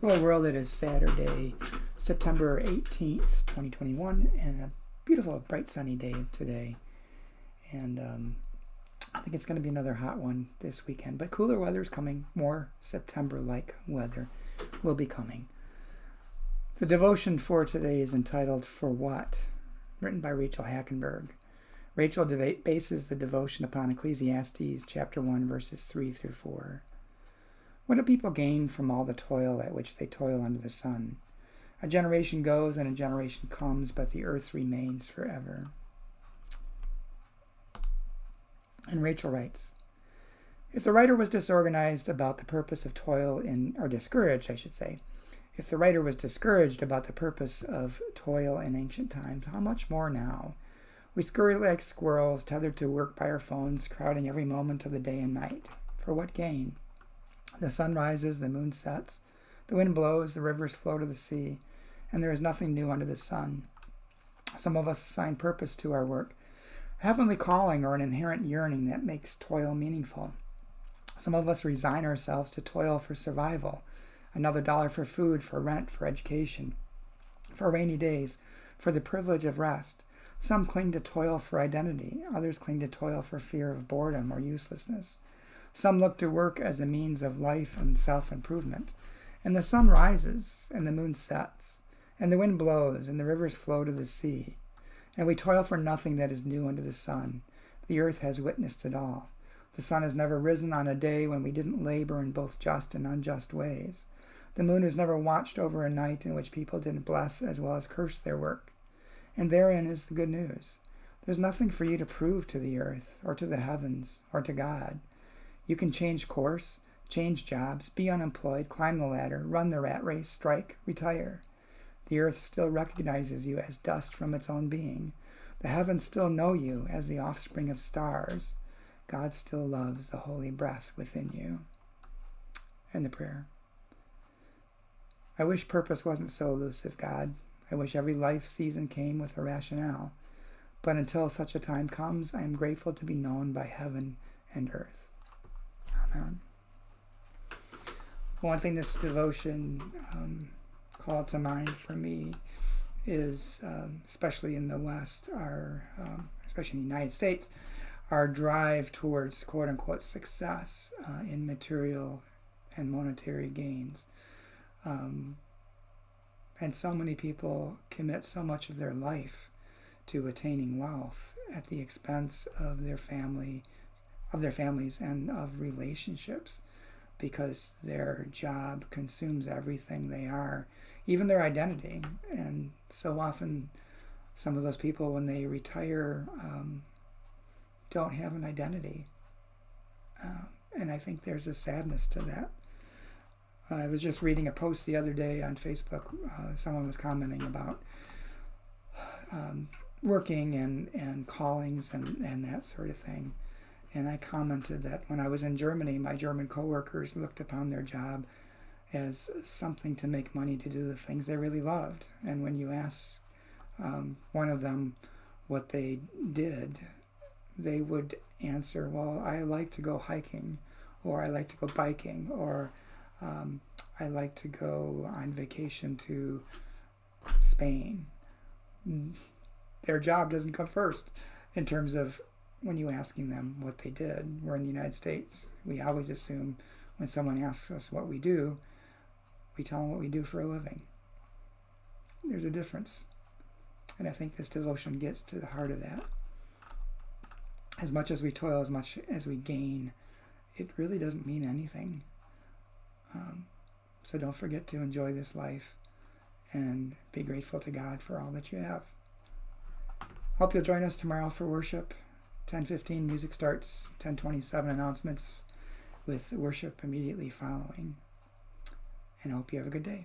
Hello world, it is Saturday, September 18th, 2021, and a beautiful, bright, sunny day today. And I think it's going to be another hot one this weekend, but cooler weather is coming. More September-like weather will be coming. The devotion for today is entitled, For What?, written by Rachel Hackenberg. Rachel bases the devotion upon Ecclesiastes chapter 1, verses 3 through 4. What do people gain from all the toil at which they toil under the sun? A generation goes and a generation comes, but the earth remains forever. And Rachel writes, if the writer was disorganized about the purpose of toil or discouraged, I should say, if the writer was discouraged about the purpose of toil in ancient times, how much more now? We scurry like squirrels, tethered to work by our phones, crowding every moment of the day and night. For what gain? The sun rises, the moon sets, the wind blows, the rivers flow to the sea, and there is nothing new under the sun. Some of us assign purpose to our work, a heavenly calling or an inherent yearning that makes toil meaningful. Some of us resign ourselves to toil for survival, another dollar for food, for rent, for education, for rainy days, for the privilege of rest. Some cling to toil for identity, others cling to toil for fear of boredom or uselessness. Some look to work as a means of life and self-improvement. And the sun rises, and the moon sets, and the wind blows, and the rivers flow to the sea. And we toil for nothing that is new under the sun. The earth has witnessed it all. The sun has never risen on a day when we didn't labor in both just and unjust ways. The moon has never watched over a night in which people didn't bless as well as curse their work. And therein is the good news. There's nothing for you to prove to the earth, or to the heavens, or to God. You can change course, change jobs, be unemployed, climb the ladder, run the rat race, strike, retire. The earth still recognizes you as dust from its own being. The heavens still know you as the offspring of stars. God still loves the holy breath within you. And the prayer. I wish purpose wasn't so elusive, God. I wish every life season came with a rationale. But until such a time comes, I am grateful to be known by heaven and earth. Amen. One thing this devotion called to mind for me is, especially in the West, especially in the United States, our drive towards quote-unquote success in material and monetary gains. And so many people commit so much of their life to attaining wealth at the expense of their families and of relationships, because their job consumes everything they are, even their identity. And so often some of those people, when they retire, don't have an identity. And I think there's a sadness to that. I was just reading a post the other day on Facebook. Someone was commenting about working and callings and that sort of thing. And I commented that when I was in Germany, my German coworkers looked upon their job as something to make money to do the things they really loved. And when you ask one of them what they did, they would answer, well, I like to go hiking, or I like to go biking, or I like to go on vacation to Spain. Their job doesn't come first in terms of when you asking them what they did. We're in the United States. We always assume when someone asks us what we do, we tell them what we do for a living. There's a difference. And I think this devotion gets to the heart of that. As much as we toil, as much as we gain, it really doesn't mean anything. So don't forget to enjoy this life and be grateful to God for all that you have. Hope you'll join us tomorrow for worship. 10:15 music starts, 10:27 announcements with worship immediately following. And I hope you have a good day.